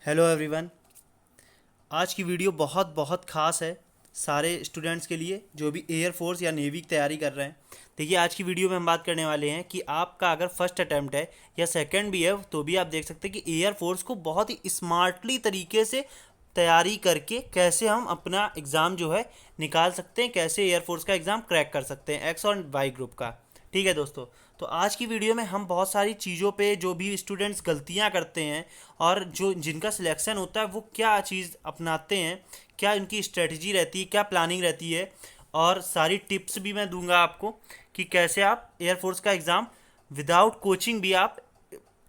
Hello everyone. आज की video बहुत बहुत ख़ास है सारे स्टूडेंट्स के लिए जो भी एयर फोर्स या नेवी की तैयारी कर रहे हैं। देखिए, आज की वीडियो में हम बात करने वाले हैं कि आपका अगर फर्स्ट अटैम्प्ट है या सेकंड भी है तो भी आप देख सकते हैं कि एयर फोर्स को बहुत ही स्मार्टली तरीके से तैयारी करके कैसे हम अपना एग्ज़ाम जो है निकाल सकते हैं, कैसे एयरफोर्स का एग्ज़ाम क्रैक कर सकते हैं एक्स और वाई ग्रुप का। ठीक है दोस्तों, तो आज की वीडियो में हम बहुत सारी चीज़ों पे जो भी स्टूडेंट्स गलतियां करते हैं और जो जिनका सिलेक्शन होता है वो क्या चीज़ अपनाते हैं, क्या इनकी स्ट्रेटजी रहती है, क्या प्लानिंग रहती है, और सारी टिप्स भी मैं दूंगा आपको कि कैसे आप एयरफोर्स का एग्ज़ाम विदाउट कोचिंग भी आप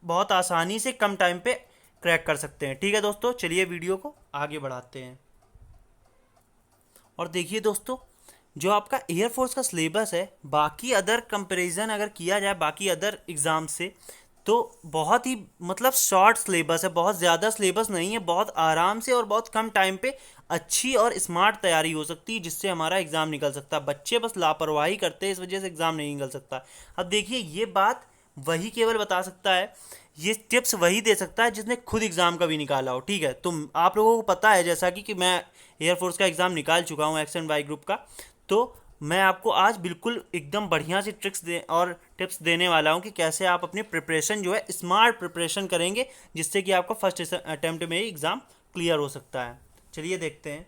बहुत आसानी से कम टाइम पे क्रैक कर सकते हैं। ठीक है दोस्तों, चलिए वीडियो को आगे बढ़ाते हैं। और देखिए दोस्तों, जो आपका एयरफोर्स का सिलेबस है बाकी अदर कंपैरिजन अगर किया जाए बाकी अदर एग्ज़ाम से तो बहुत ही मतलब शॉर्ट सिलेबस है, बहुत ज़्यादा सिलेबस नहीं है, बहुत आराम से और बहुत कम टाइम पे अच्छी और स्मार्ट तैयारी हो सकती है जिससे हमारा एग्ज़ाम निकल सकता है। बच्चे बस लापरवाही करते हैं, इस वजह से एग्ज़ाम नहीं निकल सकता। अब देखिए, ये बात वही केवल बता सकता है, ये टिप्स वही दे सकता है जिसने खुद एग्ज़ाम का भी निकाला हो। ठीक है, तो आप लोगों को पता है जैसा कि मैं एयरफोर्स का एग्ज़ाम निकाल चुका हूँ एक्स एंड वाई ग्रुप का, तो मैं आपको आज बिल्कुल एकदम बढ़िया सी ट्रिक्स दे और टिप्स देने वाला हूँ कि कैसे आप अपनी प्रिपरेशन जो है स्मार्ट प्रिपरेशन करेंगे जिससे कि आपका फर्स्ट अटैम्प्ट में ही एग्ज़ाम क्लियर हो सकता है। चलिए देखते हैं।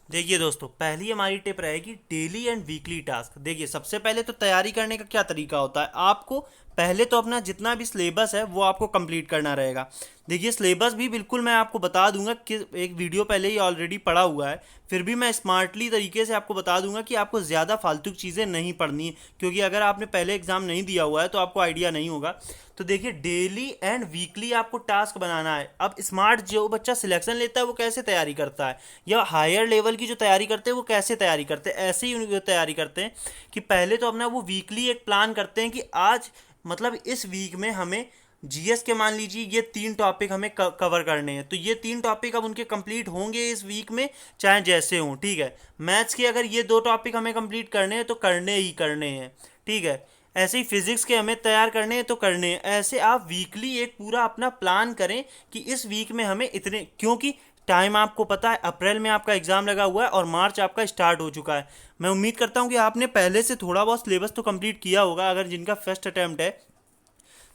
देखिए दोस्तों, पहली हमारी टिप रहेगी डेली एंड वीकली टास्क। देखिए, सबसे पहले तो तैयारी करने का क्या तरीका होता है, आपको पहले तो अपना जितना भी सिलेबस है वो आपको कंप्लीट करना रहेगा। देखिए, सिलेबस भी बिल्कुल मैं आपको बता दूंगा कि एक वीडियो पहले ही ऑलरेडी पढ़ा हुआ है, फिर भी मैं स्मार्टली तरीके से आपको बता दूंगा कि आपको ज़्यादा फालतू चीज़ें नहीं पढ़नी है, क्योंकि अगर आपने पहले एग्ज़ाम नहीं दिया हुआ है तो आपको आइडिया नहीं होगा। तो देखिए, डेली एंड वीकली आपको टास्क बनाना है। अब स्मार्ट जो बच्चा सिलेक्शन लेता है वो कैसे तैयारी करता है, या हायर लेवल की जो तैयारी करते हैं वो कैसे तैयारी करते हैं, ऐसे ही तैयारी करते हैं कि पहले तो अपना वो वीकली एक प्लान करते हैं कि आज मतलब इस वीक में हमें जीएस के मान लीजिए ये 3 टॉपिक हमें कवर करने हैं, तो ये 3 टॉपिक अब उनके कंप्लीट होंगे इस वीक में, चाहे जैसे हों। ठीक है, मैथ्स के अगर ये 2 टॉपिक हमें कंप्लीट करने हैं तो करने ही करने हैं। ठीक है, ऐसे ही फिजिक्स के हमें तैयार करने हैं तो करने हैं। ऐसे आप वीकली एक पूरा अपना प्लान करें कि इस वीक में हमें इतने, क्योंकि टाइम आपको पता है अप्रैल में आपका एग्ज़ाम लगा हुआ है और मार्च आपका स्टार्ट हो चुका है। मैं उम्मीद करता हूँ कि आपने पहले से थोड़ा बहुत सिलेबस तो कंप्लीट किया होगा, अगर जिनका फर्स्ट अटैम्प्ट है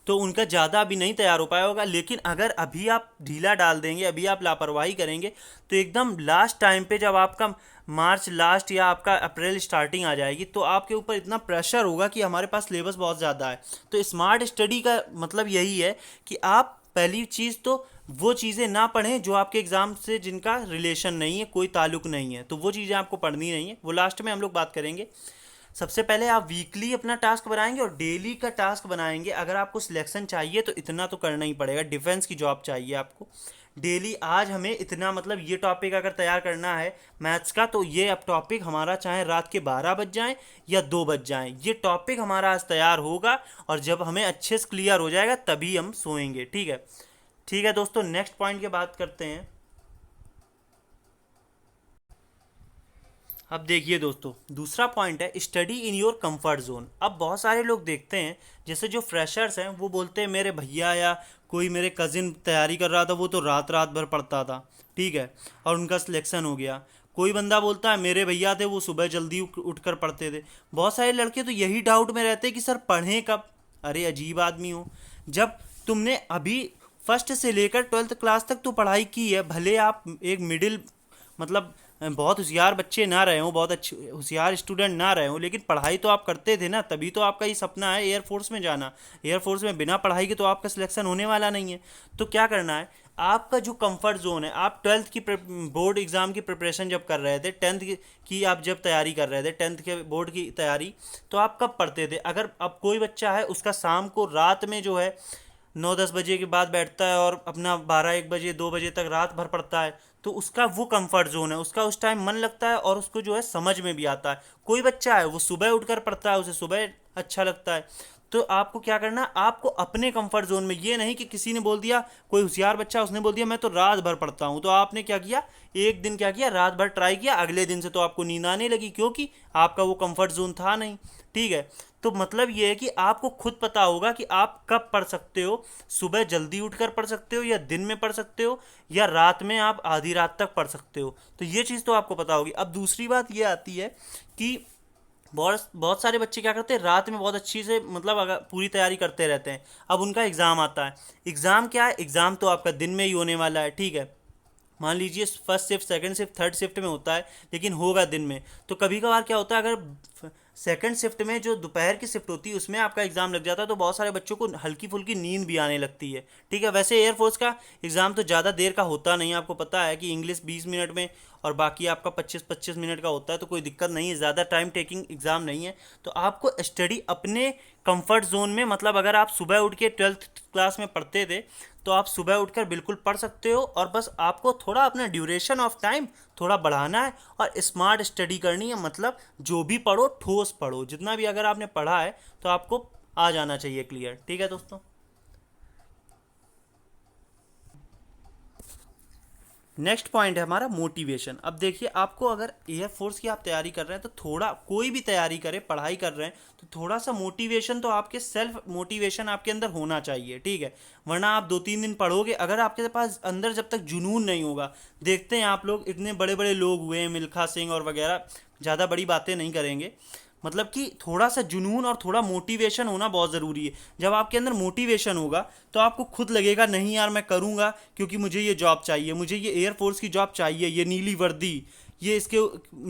तो उनका ज़्यादा अभी नहीं तैयार हो पाया होगा। लेकिन अगर अभी आप ढीला डाल देंगे, अभी आप लापरवाही करेंगे तो एकदम लास्ट टाइम पे जब आपका मार्च लास्ट या आपका अप्रैल स्टार्टिंग आ जाएगी तो आपके ऊपर इतना प्रेशर होगा कि हमारे पास सिलेबस बहुत ज़्यादा है। तो स्मार्ट स्टडी का मतलब यही है कि आप पहली चीज़ तो वो चीज़ें ना पढ़ें जो आपके एग्ज़ाम से जिनका रिलेशन नहीं है, कोई ताल्लुक नहीं है, तो वो चीज़ें आपको पढ़नी नहीं है, वो लास्ट में हम लोग बात करेंगे। सबसे पहले आप वीकली अपना टास्क बनाएंगे और डेली का टास्क बनाएंगे। अगर आपको सिलेक्शन चाहिए तो इतना तो करना ही पड़ेगा, डिफेंस की जॉब चाहिए आपको। डेली आज हमें इतना मतलब ये टॉपिक अगर तैयार करना है मैथ्स का तो ये अब टॉपिक हमारा चाहे रात के 12 बज जाएं या 2 बज जाएं, ये टॉपिक हमारा आज तैयार होगा और जब हमें अच्छे से क्लियर हो जाएगा तभी हम सोएंगे। ठीक है, ठीक है दोस्तों, नेक्स्ट पॉइंट की बात करते हैं। अब देखिए दोस्तों, दूसरा पॉइंट है study in your comfort zone. अब बहुत सारे लोग देखते हैं जैसे जो फ्रेशर्स हैं वो बोलते हैं मेरे भैया या कोई मेरे कज़िन तैयारी कर रहा था वो तो रात रात भर पढ़ता था, ठीक है, और उनका सिलेक्शन हो गया। कोई बंदा बोलता है मेरे भैया थे वो सुबह जल्दी उठकर पढ़ते थे। बहुत सारे लड़के तो यही डाउट में रहते हैं कि सर पढ़ें कब। अरे अजीब आदमी हो, जब तुमने अभी फर्स्ट से लेकर 12th क्लास तक तो पढ़ाई की है, भले आप एक मिडिल मतलब बहुत होशियार बच्चे ना रहे हों, बहुत अच्छे होशियार स्टूडेंट ना रहे हों, लेकिन पढ़ाई तो आप करते थे ना, तभी तो आपका ये सपना है एयरफोर्स में जाना। एयरफोर्स में बिना पढ़ाई के तो आपका सिलेक्शन होने वाला नहीं है। तो क्या करना है, आपका जो कंफर्ट जोन है, आप 12th की बोर्ड एग्ज़ाम की प्रिपरेशन जब कर रहे थे, 10th की आप जब तैयारी कर रहे थे, 10th के बोर्ड की तैयारी, तो आप कब पढ़ते थे। अगर अब कोई बच्चा है उसका शाम को रात में जो है 9-10 बजे के बाद बैठता है और अपना 12-1 बजे 2 बजे तक रात भर पढ़ता है, तो उसका वो कंफर्ट जोन है, उसका उस टाइम मन लगता है और उसको जो है समझ में भी आता है। कोई बच्चा है वो सुबह उठकर पढ़ता है, उसे सुबह अच्छा लगता है। तो आपको क्या करना है, आपको अपने कंफर्ट जोन में, ये नहीं कि किसी ने बोल दिया, कोई होशियार बच्चा उसने बोल दिया मैं तो रात भर पढ़ता हूँ, तो आपने क्या किया, एक दिन क्या किया, रात भर ट्राई किया, अगले दिन से तो आपको नींद आने लगी क्योंकि आपका वो कंफर्ट जोन था नहीं। ठीक है, तो मतलब ये है कि आपको खुद पता होगा कि आप कब पढ़ सकते हो, सुबह जल्दी उठकर पढ़ सकते हो या दिन में पढ़ सकते हो या रात में आप आधी रात तक पढ़ सकते हो। तो ये चीज़ तो आपको पता होगी। अब दूसरी बात ये आती है कि बहुत बहुत सारे बच्चे क्या करते हैं, रात में बहुत अच्छी से मतलब अगर पूरी तैयारी करते रहते हैं। अब उनका एग्ज़ाम आता है, एग्ज़ाम क्या है, एग्ज़ाम तो आपका दिन में ही होने वाला है, ठीक है। मान लीजिए first shift, second shift, third shift में होता है, लेकिन होगा दिन में। तो कभी कभार क्या होता है, अगर सेकंड शिफ्ट में जो दोपहर की शिफ्ट होती है उसमें आपका एग्ज़ाम लग जाता है, तो बहुत सारे बच्चों को हल्की फुल्की नींद भी आने लगती है, ठीक है। वैसे एयरफोर्स का एग्ज़ाम तो ज़्यादा देर का होता नहीं है, आपको पता है कि इंग्लिश 20 मिनट में और बाकी आपका 25-25 मिनट का होता है, तो कोई दिक्कत नहीं है, ज़्यादा टाइम टेकिंग एग्ज़ाम नहीं है। तो आपको स्टडी अपने कंफर्ट जोन में, मतलब अगर आप सुबह उठ के 12th क्लास में पढ़ते थे तो आप सुबह उठकर बिल्कुल पढ़ सकते हो, और बस आपको थोड़ा अपना ड्यूरेशन ऑफ टाइम थोड़ा बढ़ाना है और स्मार्ट स्टडी करनी है। मतलब जो भी पढ़ो ठोस पढ़ो, जितना भी अगर आपने पढ़ा है तो आपको आ जाना चाहिए क्लियर, ठीक है दोस्तों। नेक्स्ट पॉइंट है हमारा मोटिवेशन। अब देखिए, आपको अगर एयरफोर्स की आप तैयारी कर रहे हैं तो थोड़ा, कोई भी तैयारी करें, पढ़ाई कर रहे हैं तो थोड़ा सा मोटिवेशन तो आपके, सेल्फ मोटिवेशन आपके अंदर होना चाहिए, ठीक है। वरना आप 2-3 दिन पढ़ोगे, अगर आपके पास अंदर जब तक जुनून नहीं होगा, देखते हैं आप लोग इतने बड़े बड़े लोग हुए हैं, मिल्खा सिंह और वगैरह, ज़्यादा बड़ी बातें नहीं करेंगे, मतलब कि थोड़ा सा जुनून और थोड़ा मोटिवेशन होना बहुत ज़रूरी है। जब आपके अंदर मोटिवेशन होगा तो आपको खुद लगेगा नहीं यार मैं करूँगा, क्योंकि मुझे ये जॉब चाहिए, मुझे ये एयरफोर्स की जॉब चाहिए, ये नीली वर्दी, ये इसके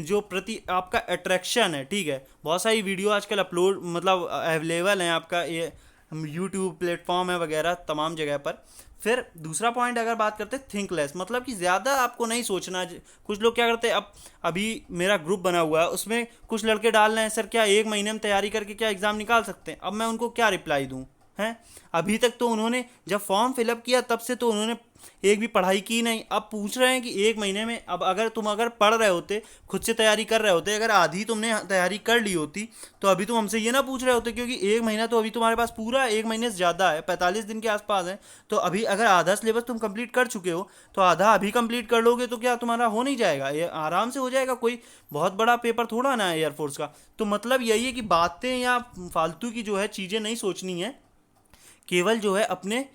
जो प्रति आपका अट्रैक्शन है, ठीक है। बहुत सारी वीडियो आजकल अपलोड मतलब अवेलेबल हैं, आपका ये यूट्यूब प्लेटफॉर्म है वगैरह तमाम जगह पर। फिर दूसरा पॉइंट अगर बात करते हैं थिंक लेस, मतलब कि ज़्यादा आपको नहीं सोचना। कुछ लोग क्या करते हैं, अब अभी मेरा ग्रुप बना हुआ है उसमें कुछ लड़के डाल रहे हैं सर क्या 1 महीने में तैयारी करके क्या एग्ज़ाम निकाल सकते हैं। अब मैं उनको क्या रिप्लाई दूँ, हैं। अभी तक तो उन्होंने जब फॉर्म फिलअप किया तब से तो उन्होंने एक भी पढ़ाई की नहीं। अब पूछ रहे हैं कि 1 महीने में, अब अगर तुम अगर पढ़ रहे होते, खुद से तैयारी कर रहे होते, अगर आधी तुमने तैयारी कर ली होती तो अभी तुम हमसे ये ना पूछ रहे होते, क्योंकि 1 महीना तो अभी तुम्हारे पास पूरा 1 महीने से ज़्यादा है, 45 दिन के आसपास है। तो अभी अगर आधा सिलेबस तुम कंप्लीट कर चुके हो तो आधा अभी कंप्लीट कर लोगे तो क्या तुम्हारा हो नहीं जाएगा, ये आराम से हो जाएगा। कोई बहुत बड़ा पेपर थोड़ा ना है एयरफोर्स का। तो मतलब यही है कि बातें या फालतू की जो है चीज़ें नहीं सोचनी है, केवल जो है अपने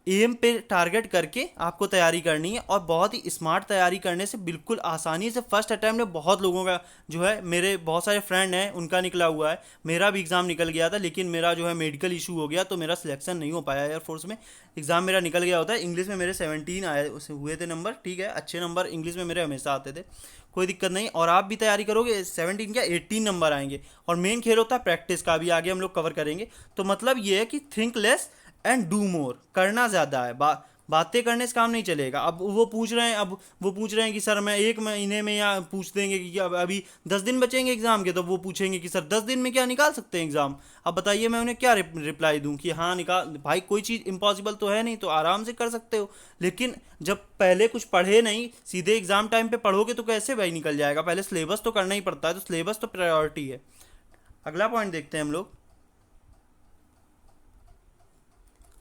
एम पे टारगेट करके आपको तैयारी करनी है। और बहुत ही स्मार्ट तैयारी करने से बिल्कुल आसानी से फर्स्ट अटैम्प्ट में बहुत लोगों का जो है, मेरे बहुत सारे फ्रेंड हैं उनका निकला हुआ है, मेरा भी एग्ज़ाम निकल गया था, लेकिन मेरा जो है मेडिकल इशू हो गया तो मेरा सिलेक्शन नहीं हो पाया एयरफोर्स में। एग्ज़ाम मेरा निकल गया होता है। इंग्लिश में मेरे 17 आए हुए थे नंबर, ठीक है, अच्छे नंबर इंग्लिश में मेरे हमेशा आते थे, कोई दिक्कत नहीं। और आप भी तैयारी करोगे 17 क्या 18 नंबर आएंगे। और मेन खेल होता है प्रैक्टिस का, भी आगे हम लोग कवर करेंगे। तो मतलब ये है कि think less and do more, करना ज़्यादा है, बातें करने से काम नहीं चलेगा। अब वो पूछ रहे हैं, अब वो पूछ रहे हैं कि सर मैं 1 महीने में, या पूछ देंगे कि अब अभी 10 दिन बचेंगे एग्ज़ाम के, तो वो पूछेंगे कि सर 10 दिन में क्या निकाल सकते हैं एग्ज़ाम। अब बताइए मैं उन्हें क्या रिप्लाई दूं कि हाँ निकाल, भाई कोई चीज़ इम्पॉसिबल तो है नहीं, तो आराम से कर सकते हो। लेकिन जब पहले कुछ पढ़े नहीं, सीधे एग्ज़ाम टाइम पे पढ़ोगे तो कैसे भाई निकल जाएगा। पहले सिलेबस तो करना ही पड़ता है, तो सिलेबस तो प्रायोरिटी है। अगला पॉइंट देखते हैं हम लोग।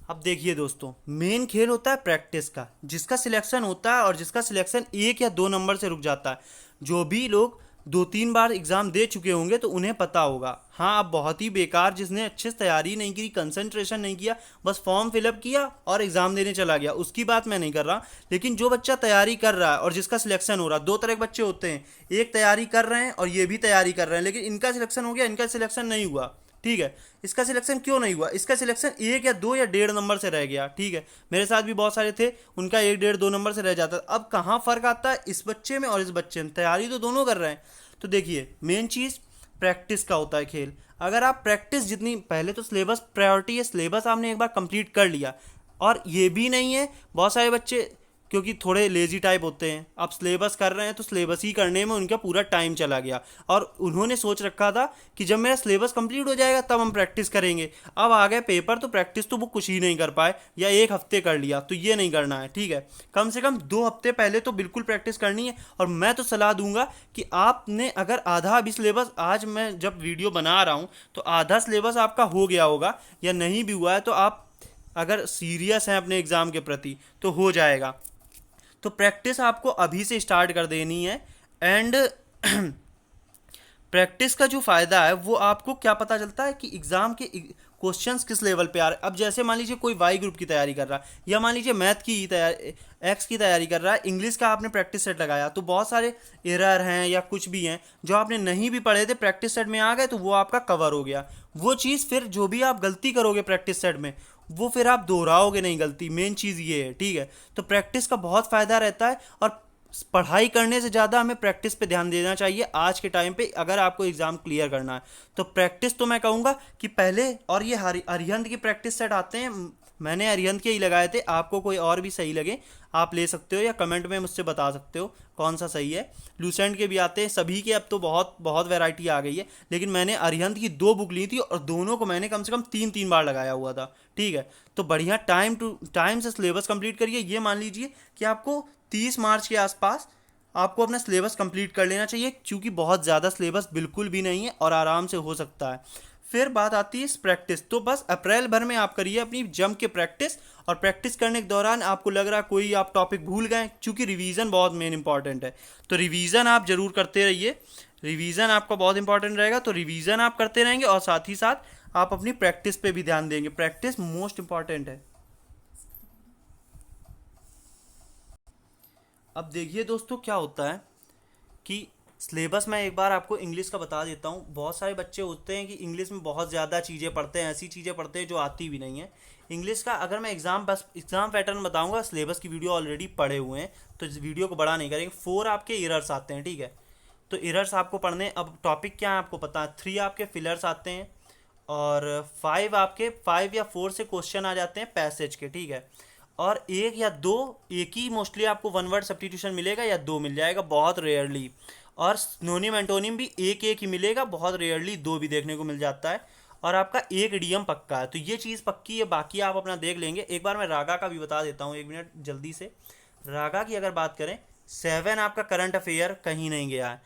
अब देखिए दोस्तों, मेन खेल होता है प्रैक्टिस का, जिसका सिलेक्शन होता है और जिसका सिलेक्शन 1 या 2 नंबर से रुक जाता है। जो भी लोग 2-3 बार एग्ज़ाम दे चुके होंगे तो उन्हें पता होगा। हाँ, अब बहुत ही बेकार जिसने अच्छे से तैयारी नहीं की, कंसंट्रेशन नहीं किया, बस फॉर्म फिलअप किया और एग्ज़ाम देने चला गया, उसकी बात मैं नहीं कर रहा। लेकिन जो बच्चा तैयारी कर रहा है और जिसका सिलेक्शन हो रहा है, दो तरह के बच्चे होते हैं, एक तैयारी कर रहे हैं और ये भी तैयारी कर रहे हैं, लेकिन इनका सिलेक्शन हो गया, इनका सिलेक्शन नहीं हुआ, ठीक है। इसका सिलेक्शन क्यों नहीं हुआ, इसका सिलेक्शन 1 या 2 या 1.5 नंबर से रह गया, ठीक है। मेरे साथ भी बहुत सारे थे, उनका 1-1.5-2 नंबर से रह जाता। अब कहाँ फ़र्क आता है इस बच्चे में और इस बच्चे में, तैयारी तो दोनों कर रहे हैं। तो देखिए, मेन चीज़ प्रैक्टिस का होता है खेल। अगर आप प्रैक्टिस जितनी, पहले तो सिलेबस प्रायोरिटी है, सिलेबस आपने एक बार कंप्लीट कर लिया। और ये भी नहीं है, बहुत सारे बच्चे क्योंकि थोड़े लेजी टाइप होते हैं, अब सिलेबस कर रहे हैं तो सिलेबस ही करने में उनका पूरा टाइम चला गया, और उन्होंने सोच रखा था कि जब मेरा सिलेबस कंप्लीट हो जाएगा तब हम प्रैक्टिस करेंगे। अब आ गए पेपर तो प्रैक्टिस तो वो कुछ ही नहीं कर पाए, या 1 हफ्ते कर लिया। तो ये नहीं करना है, ठीक है। कम से कम 2 हफ्ते पहले तो बिल्कुल प्रैक्टिस करनी है। और मैं तो सलाह दूंगा कि आपने अगर आधा अभी सिलेबस, आज मैं जब वीडियो बना रहा हूँ तो आधा सिलेबस आपका हो गया होगा, या नहीं भी हुआ है तो आप अगर सीरियस हैं अपने एग्ज़ाम के प्रति तो हो जाएगा। तो प्रैक्टिस आपको अभी से स्टार्ट कर देनी है। एंड प्रैक्टिस का जो फ़ायदा है वो आपको क्या पता चलता है कि एग्ज़ाम के क्वेश्चंस किस लेवल पे आ रहे हैं। अब जैसे मान लीजिए कोई वाई ग्रुप की तैयारी कर रहा है, या मान लीजिए मैथ की तैयारी, एक्स की तैयारी कर रहा है, इंग्लिश का आपने प्रैक्टिस सेट लगाया, तो बहुत सारे एरर हैं या कुछ भी हैं जो आपने नहीं भी पढ़े थे, प्रैक्टिस सेट में आ गए तो वो आपका कवर हो गया। वो चीज़ फिर जो भी आप गलती करोगे प्रैक्टिस सेट में, वो फिर आप दोहराओगे नहीं गलती। मेन चीज़ ये है, ठीक है। तो प्रैक्टिस का बहुत फ़ायदा रहता है, और पढ़ाई करने से ज़्यादा हमें प्रैक्टिस पे ध्यान देना चाहिए आज के टाइम पे, अगर आपको एग्ज़ाम क्लियर करना है। तो प्रैक्टिस तो मैं कहूँगा कि पहले, और ये अरिहंत की प्रैक्टिस सेट आते हैं, मैंने अरिहंत के ही लगाए थे, आपको कोई और भी सही लगे आप ले सकते हो, या कमेंट में मुझसे बता सकते हो कौन सा सही है। लूसेंट के भी आते हैं, सभी के अब तो बहुत बहुत वैरायटी आ गई है, लेकिन मैंने अरिहंत की 2 बुक ली थी और दोनों को मैंने कम से कम 3-3 बार लगाया हुआ था, ठीक है। तो बढ़िया टाइम से सिलेबस कंप्लीट करिए। ये मान लीजिए कि आपको 30 मार्च के आसपास आपको अपना सिलेबस कंप्लीट कर लेना चाहिए, क्योंकि बहुत ज़्यादा सिलेबस बिल्कुल भी नहीं है और आराम से हो सकता है। फिर बात आती है इस प्रैक्टिस, तो बस अप्रैल भर में आप करिए अपनी जम के प्रैक्टिस, और प्रैक्टिस करने के दौरान आपको लग रहा है कोई आप टॉपिक भूल गए, क्योंकि रिवीजन बहुत मेन इंपॉर्टेंट है, तो रिवीजन आप जरूर करते रहिए। रिवीजन आपका बहुत इंपॉर्टेंट रहेगा, तो रिवीजन आप करते रहेंगे और साथ ही साथ आप अपनी प्रैक्टिस पे भी ध्यान देंगे। प्रैक्टिस मोस्ट इंपॉर्टेंट है। अब देखिए दोस्तों क्या होता है कि सिलेबस मैं एक बार आपको इंग्लिश का बता देता हूँ। बहुत सारे बच्चे होते हैं कि इंग्लिश में बहुत ज़्यादा चीज़ें पढ़ते हैं, ऐसी चीज़ें पढ़ते हैं जो आती भी नहीं है इंग्लिश का। अगर मैं एग्ज़ाम पैटर्न बताऊँगा, सिलेबस की वीडियो ऑलरेडी पढ़े हुए हैं, तो इस वीडियो को बड़ा नहीं करेंगे। 4 आपके एरर्स आते हैं, ठीक है। तो एरर्स आपको पढ़ने, अब टॉपिक क्या है आपको पता है। 3 आपके फिलर्स आते हैं, और 5 या 4 से क्वेश्चन आ जाते हैं पैसेज के, ठीक है। और एक या दो, एक ही मोस्टली आपको वन वर्ड सब्स्टिट्यूशन मिलेगा, या 2 मिल जाएगा बहुत रेयरली। और सिनोनिम एंटोनिम भी एक ही मिलेगा, बहुत रेयरली 2 भी देखने को मिल जाता है। और आपका एक इडियम पक्का है, तो ये चीज़ पक्की है, बाकी आप अपना देख लेंगे। एक बार मैं रागा का भी बता देता हूँ, 1 मिनट जल्दी से। रागा की अगर बात करें, 7 आपका करंट अफेयर कहीं नहीं गया है,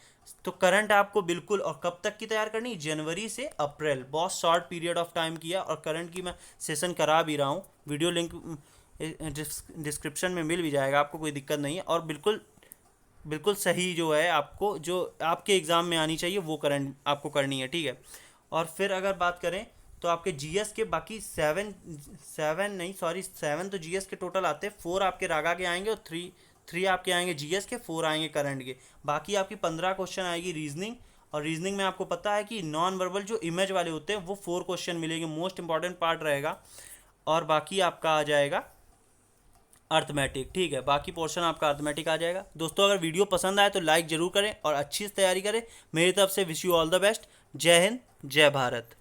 तो करंट आपको बिल्कुल, और कब तक की तैयार करनी, जनवरी से अप्रैल, बहुत शॉर्ट पीरियड ऑफ टाइम किया। और करंट की मैं सेशन करा भी रहा हूँ, वीडियो लिंक डिस्क्रिप्शन में मिल भी जाएगा, आपको कोई दिक्कत नहीं है। और बिल्कुल बिल्कुल सही जो है, आपको जो आपके एग्ज़ाम में आनी चाहिए वो करंट आपको करनी है, ठीक है। और फिर अगर बात करें तो आपके जीएस के बाकी 7 तो जीएस के टोटल आते हैं, 4 आपके रागा के आएंगे, और 3 आपके आएंगे जीएस के, 4 आएंगे करंट के। बाकी आपकी 15 क्वेश्चन आएगी रीजनिंग, और रीजनिंग में आपको पता है कि नॉन वर्बल जो इमेज वाले होते हैं वो 4 क्वेश्चन मिलेंगे, मोस्ट इंपॉर्टेंट पार्ट रहेगा। और बाकी आपका आ जाएगा अर्थमेटिक, ठीक है। बाकी पोर्शन आपका अर्थमेटिक आ जाएगा। दोस्तों अगर वीडियो पसंद आए तो लाइक ज़रूर करें और अच्छी से तैयारी करें। मेरी तरफ से wish you all the best. जय हिंद, जय भारत।